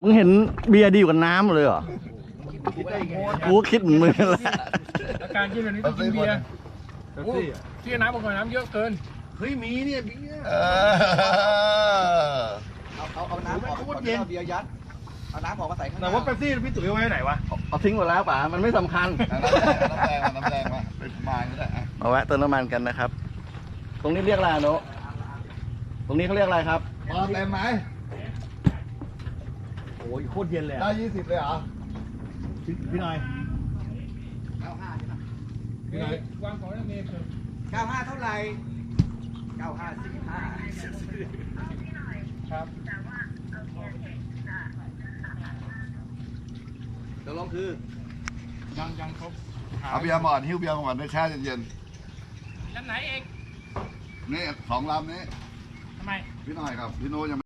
มึงเห็นเบียร์ดีกว่าน้ำเลยเหรอกูคิดเหมือนมึงแหละ อาการเย็นแบบนี้ต้องกินเบียร์ที่น้ำบอกว่าน้ำเยอะเกินเฮ้ยมีเนี่ยเบียร์เอาน้ำออกก่อนเบียร์ยัดเอาน้ำออกมาใส่ข้างหน้า แต่ว่าเป๊ปซี่พี่ตุ๋ยเอาไว้ไหนวะ เอาทิ้งหมดแล้วป่ะมันไม่สำคัญ น้ำแดงมาเป็นมาก็ได้ มาแวะเติมน้ำมันกันนะครับ ตรงนี้เรียกอะไรโนตรงนี้เขาเรียกอะไรครับ พอเต็มไหม โอ้ยโคตรเย็นเลย ได้20เลยเหรอ พี่หน่อย 95ใช่ไหม พี่หน่อยวางของนั่นเอง 95เท่าไหร่95 45ครับ เดี๋ยวลองคือ ยังครบ เอาเบียร์หมอนหิ้วเบียร์หมอนได้แช่เย็น ลำไหนเอง ๆนี่2 ลำนี้ ทำไม พี่หน่อยครับพี่โน้ยัง